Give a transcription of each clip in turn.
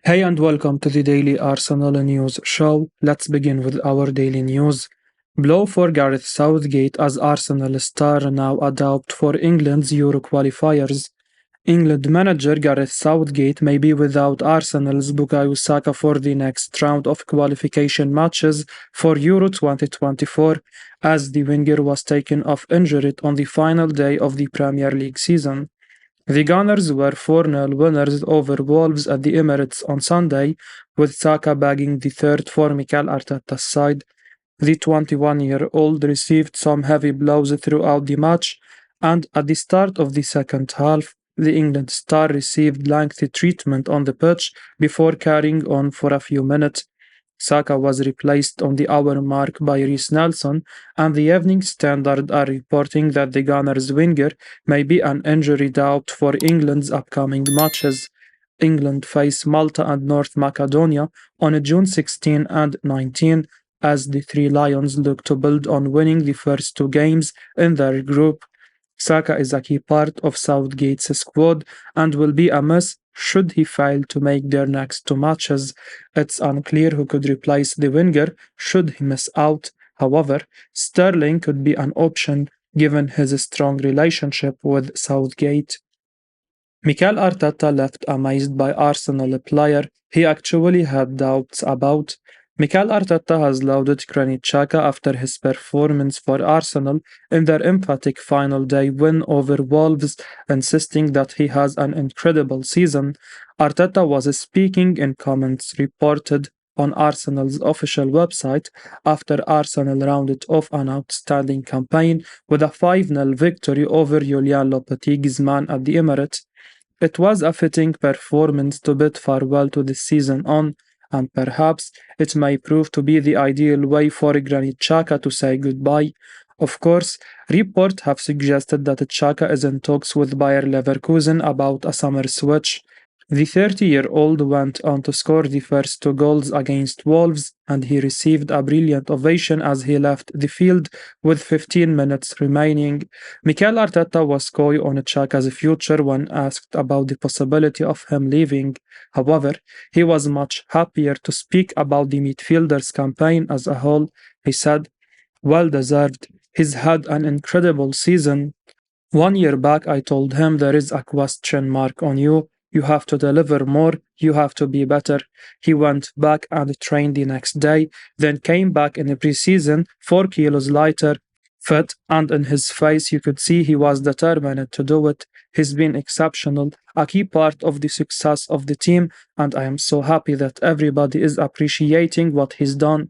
Hey and welcome to the Daily Arsenal News Show. Let's begin with our daily news. Blow for Gareth Southgate as Arsenal star now adopt for England's Euro qualifiers. England manager Gareth Southgate may be without Arsenal's Bukayo Saka for the next round of qualification matches for Euro 2024, as the winger was taken off injured on the final day of the Premier League season. The Gunners were 4-0 winners over Wolves at the Emirates on Sunday, with Saka bagging the third for Mikel Arteta's side. The 21-year-old received some heavy blows throughout the match, and at the start of the second half, the England star received lengthy treatment on the pitch before carrying on for a few minutes. Saka was replaced on the hour mark by Reece Nelson, and the Evening Standard are reporting that the Gunners winger may be an injury doubt for England's upcoming matches. England face Malta and North Macedonia on June 16 and 19, as the Three Lions look to build on winning the first two games in their group. Saka is a key part of Southgate's squad and will be a miss should he fail to make their next two matches. It's unclear who could replace the winger should he miss out. However, Sterling could be an option given his strong relationship with Southgate. Mikel Arteta left amazed by Arsenal player he actually had doubts about. Mikel Arteta has lauded Granit Xhaka after his performance for Arsenal in their emphatic final day win over Wolves, insisting that he has an incredible season. Arteta was speaking in comments reported on Arsenal's official website after Arsenal rounded off an outstanding campaign with a 5-0 victory over Julian Lopetegui's man at the Emirates. It was a fitting performance to bid farewell to the season on, and perhaps it may prove to be the ideal way for Granit Xhaka to say goodbye. Of course, reports have suggested that Xhaka is in talks with Bayer Leverkusen about a summer switch. The 30-year-old went on to score the first two goals against Wolves, and he received a brilliant ovation as he left the field with 15 minutes remaining. Mikel Arteta was coy on Xhaka's future when asked about the possibility of him leaving. However, he was much happier to speak about the midfielder's campaign as a whole. He said, "Well deserved. He's had an incredible season. 1 year back, I told him there is a question mark on you. You have to deliver more, you have to be better." He went back and trained the next day, then came back in the preseason 4 kilos lighter, fit, and in his face you could see he was determined to do it. He's been exceptional, a key part of the success of the team, and I am so happy that everybody is appreciating what he's done.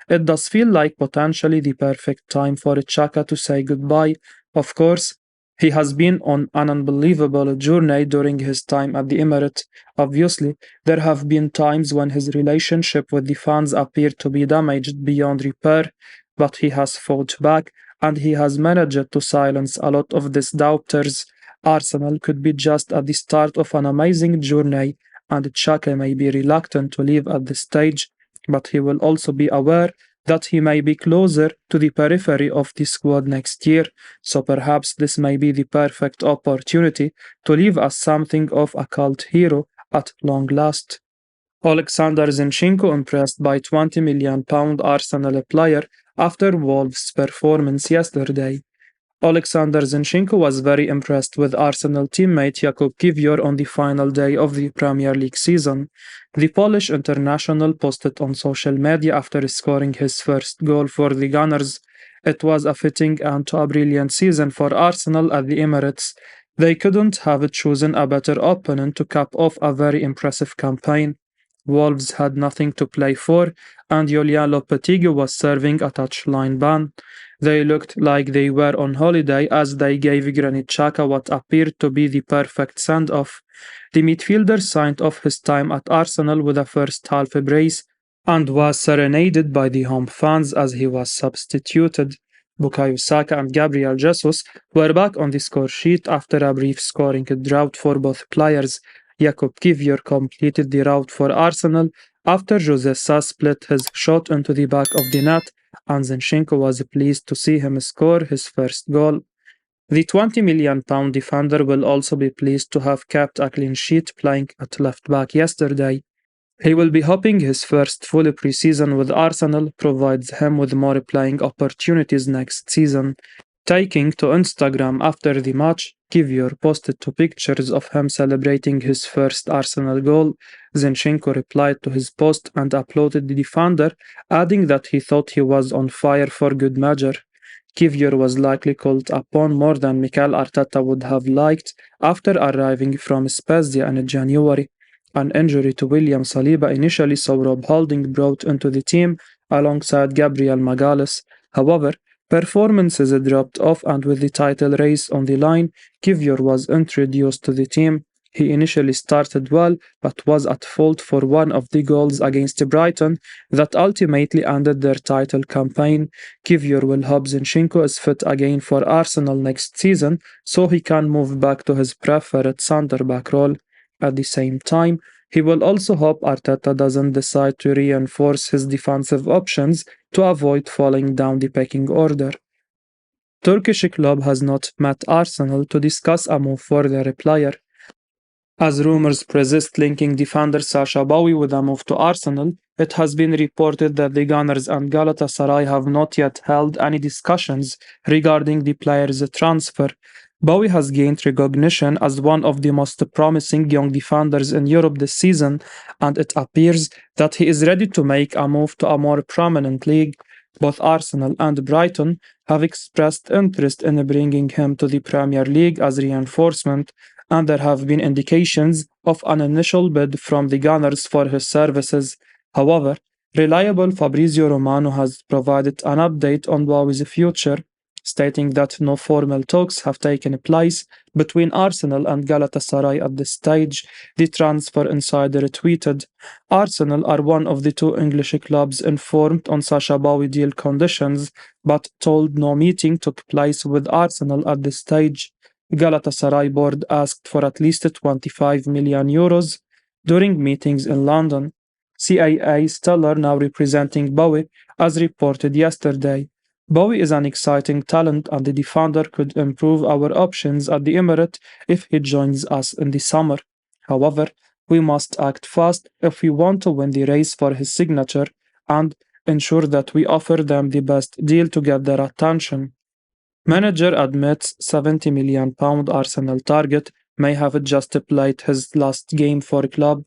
It does feel like potentially the perfect time for Xhaka to say goodbye. Of course, he has been on an unbelievable journey during his time at the Emirates. Obviously, there have been times when his relationship with the fans appeared to be damaged beyond repair, but he has fought back and he has managed to silence a lot of these doubters. Arsenal could be just at the start of an amazing journey, and Xhaka may be reluctant to leave at this stage, but he will also be aware that he may be closer to the periphery of the squad next year, so perhaps this may be the perfect opportunity to leave as something of a cult hero at long last. Oleksandr Zinchenko impressed by £20 million Arsenal player after Wolves' performance yesterday. Oleksandr Zinchenko was very impressed with Arsenal teammate Jakub Kiwior on the final day of the Premier League season. The Polish international posted on social media after scoring his first goal for the Gunners. It was a fitting end to a brilliant season for Arsenal at the Emirates. They couldn't have chosen a better opponent to cap off a very impressive campaign. Wolves had nothing to play for, and Julian Lopetegui was serving a touchline ban. They looked like they were on holiday as they gave Granit Xhaka what appeared to be the perfect send-off. The midfielder signed off his time at Arsenal with a first-half brace and was serenaded by the home fans as he was substituted. Bukayo Saka and Gabriel Jesus were back on the score sheet after a brief scoring drought for both players. Jakub Kiwior completed the route for Arsenal after Jose Sa split his shot into the back of the net, and Zinchenko was pleased to see him score his first goal. The £20 million defender will also be pleased to have kept a clean sheet playing at left back yesterday. He will be hoping his first full preseason with Arsenal provides him with more playing opportunities next season. Taking to Instagram after the match, Kiwior posted two pictures of him celebrating his first Arsenal goal. Zinchenko replied to his post and applauded the defender, adding that he thought he was on fire for good measure. Kiwior was likely called upon more than Mikel Arteta would have liked after arriving from Spezia in January. An injury to William Saliba initially saw Rob Holding brought into the team alongside Gabriel Magalhaes. However, performances dropped off, and with the title race on the line, Kiwior was introduced to the team. He initially started well, but was at fault for one of the goals against Brighton that ultimately ended their title campaign. Kiwior will hope Zinchenko is fit again for Arsenal next season so he can move back to his preferred centre-back role. At the same time, he will also hope Arteta doesn't decide to reinforce his defensive options to avoid falling down the pecking order. Turkish club has not met Arsenal to discuss a move for their player. As rumors persist linking defender Sasha Bowie with a move to Arsenal, it has been reported that the Gunners and Galatasaray have not yet held any discussions regarding the player's transfer. Bowie has gained recognition as one of the most promising young defenders in Europe this season, and it appears that he is ready to make a move to a more prominent league. Both Arsenal and Brighton have expressed interest in bringing him to the Premier League as reinforcement, and there have been indications of an initial bid from the Gunners for his services. However, reliable Fabrizio Romano has provided an update on Bowie's future, stating that no formal talks have taken place between Arsenal and Galatasaray at this stage. The transfer insider tweeted, Arsenal are one of the two English clubs informed on Sasha Bowie deal conditions, but told no meeting took place with Arsenal at this stage. Galatasaray board asked for at least 25 million euros during meetings in London. CAA Stellar now representing Bowie, as reported yesterday. Bowie is an exciting talent, and the defender could improve our options at the Emirates if he joins us in the summer. However, we must act fast if we want to win the race for his signature and ensure that we offer them the best deal to get their attention. Manager admits £70 million Arsenal target may have just played his last game for club.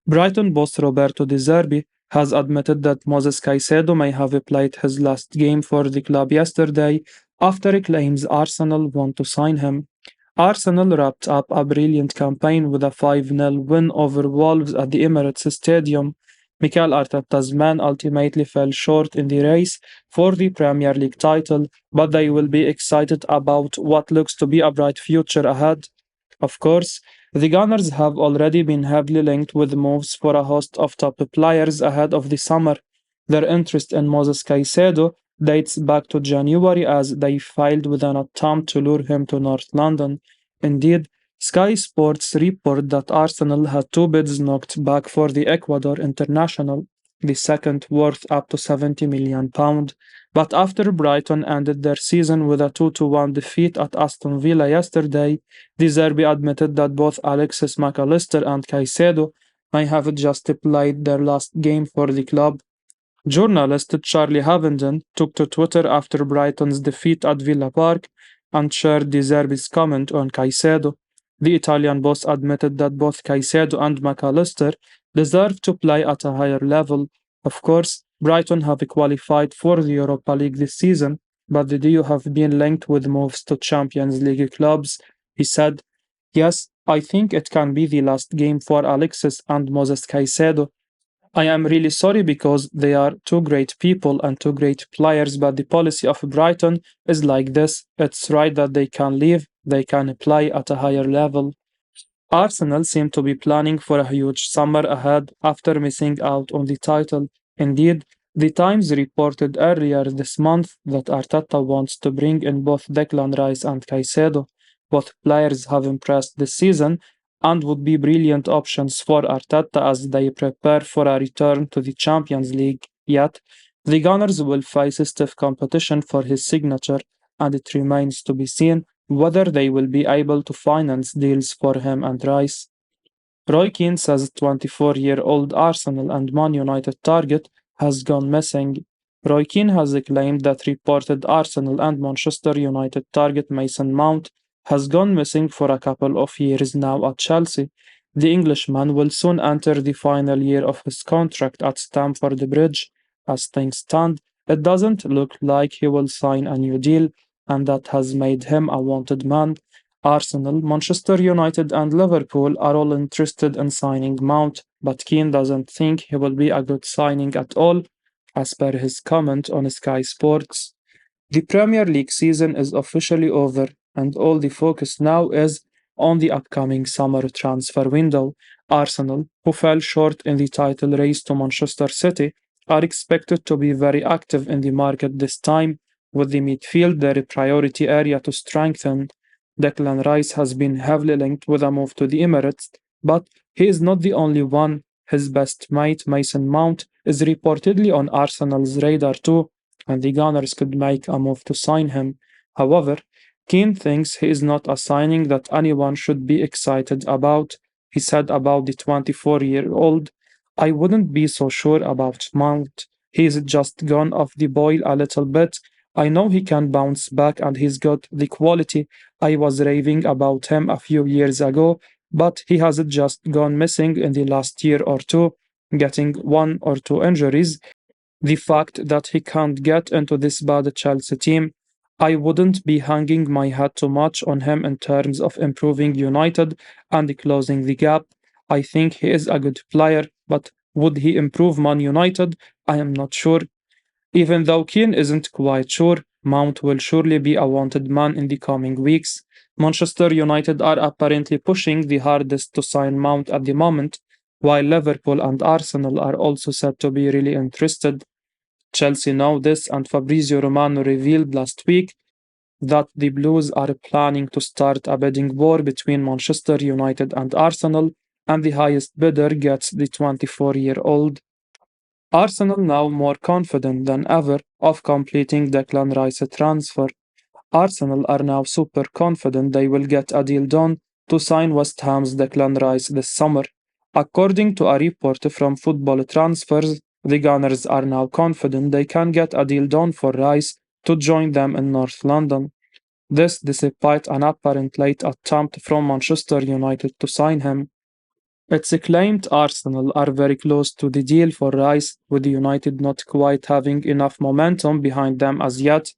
Brighton boss Roberto De Zerbi has admitted that Moses Caicedo may have played his last game for the club yesterday after claims Arsenal want to sign him. Arsenal wrapped up a brilliant campaign with a 5-0 win over Wolves at the Emirates Stadium. Mikel Arteta's men ultimately fell short in the race for the Premier League title, but they will be excited about what looks to be a bright future ahead. Of course, the Gunners have already been heavily linked with moves for a host of top players ahead of the summer. Their interest in Moses Caicedo dates back to January as they filed with an attempt to lure him to North London. Indeed, Sky Sports report that Arsenal had two bids knocked back for the Ecuador international, the second worth up to £70 million. But after Brighton ended their season with a 2-1 defeat at Aston Villa yesterday, De Zerbi admitted that both Alexis McAllister and Caicedo may have just played their last game for the club. Journalist Charlie Havenden took to Twitter after Brighton's defeat at Villa Park and shared De Zerbi's comment on Caicedo. The Italian boss admitted that both Caicedo and McAllister deserve to play at a higher level. Of course, Brighton have qualified for the Europa League this season, but the duo have been linked with moves to Champions League clubs. He said, Yes, I think it can be the last game for Alexis and Moses Caicedo. I am really sorry because they are two great people and two great players, but the policy of Brighton is like this. It's right that they can leave, they can play at a higher level. Arsenal seem to be planning for a huge summer ahead after missing out on the title. Indeed, the Times reported earlier this month that Arteta wants to bring in both Declan Rice and Caicedo. Both players have impressed this season and would be brilliant options for Arteta as they prepare for a return to the Champions League. Yet, the Gunners will face stiff competition for his signature, and it remains to be seen whether they will be able to finance deals for him and Rice. Roy Keane says 24-year-old Arsenal and Man United target has gone missing. Roy Keane has claimed that reported Arsenal and Manchester United target Mason Mount has gone missing for a couple of years now at Chelsea. The Englishman will soon enter the final year of his contract at Stamford Bridge. As things stand, it doesn't look like he will sign a new deal, and that has made him a wanted man. Arsenal, Manchester United, and Liverpool are all interested in signing Mount, but Keane doesn't think he will be a good signing at all, as per his comment on Sky Sports. The Premier League season is officially over, and all the focus now is on the upcoming summer transfer window. Arsenal, who fell short in the title race to Manchester City, are expected to be very active in the market this time, with the midfield their priority area to strengthen. Declan Rice has been heavily linked with a move to the Emirates, but he is not the only one. His best mate, Mason Mount, is reportedly on Arsenal's radar too, and the Gunners could make a move to sign him. However, Keane thinks he is not a signing that anyone should be excited about. He said about the 24-year-old, I wouldn't be so sure about Mount. He's just gone off the boil a little bit. I know he can bounce back and he's got the quality. I was raving about him a few years ago, but he has just gone missing in the last year or two, getting one or two injuries. The fact that he can't get into this bad Chelsea team, I wouldn't be hanging my hat too much on him in terms of improving United and closing the gap. I think he is a good player, but would he improve Man United? I am not sure. Even though Keane isn't quite sure, Mount will surely be a wanted man in the coming weeks. Manchester United are apparently pushing the hardest to sign Mount at the moment, while Liverpool and Arsenal are also said to be really interested. Chelsea know this, and Fabrizio Romano revealed last week that the Blues are planning to start a bidding war between Manchester United and Arsenal, and the highest bidder gets the 24-year-old. Arsenal now more confident than ever of completing Declan Rice transfer. Arsenal are now super confident they will get a deal done to sign West Ham's Declan Rice this summer. According to a report from Football Transfers, the Gunners are now confident they can get a deal done for Rice to join them in North London. This despite an apparent late attempt from Manchester United to sign him. It's claimed Arsenal are very close to the deal for Rice, with United not quite having enough momentum behind them as yet.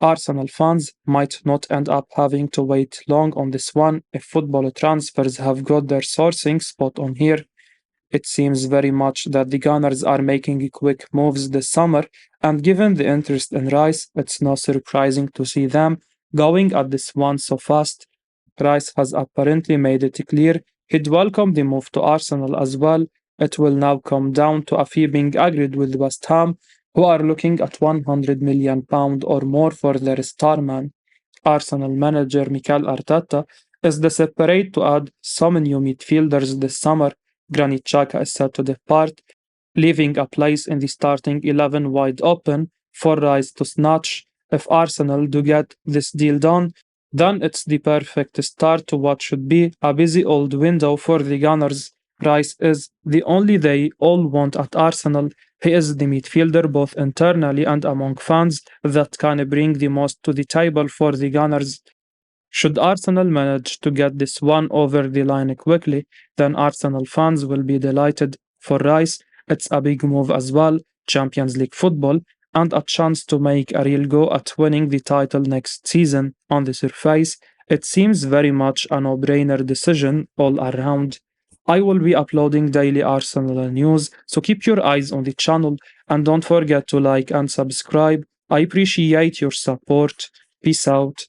Arsenal fans might not end up having to wait long on this one if Football Transfers have got their sourcing spot on here. It seems very much that the Gunners are making quick moves this summer, and given the interest in Rice, it's not surprising to see them going at this one so fast. Rice has apparently made it clear he'd welcome the move to Arsenal as well. It will now come down to a fee being agreed with West Ham, who are looking at £100 million or more for their star man. Arsenal manager Mikel Arteta is desperate to add some new midfielders this summer. Granit Xhaka is set to depart, leaving a place in the starting 11 wide open for Rice to snatch. If Arsenal do get this deal done, then it's the perfect start to what should be a busy old window for the Gunners. Rice is the only they all want at Arsenal. He is the midfielder both internally and among fans that can bring the most to the table for the Gunners. Should Arsenal manage to get this one over the line quickly, then Arsenal fans will be delighted. For Rice, it's a big move as well, Champions League football, and a chance to make a real go at winning the title next season. On the surface, it seems very much a no-brainer decision all around. I will be uploading daily Arsenal news, so keep your eyes on the channel and don't forget to like and subscribe. I appreciate your support. Peace out.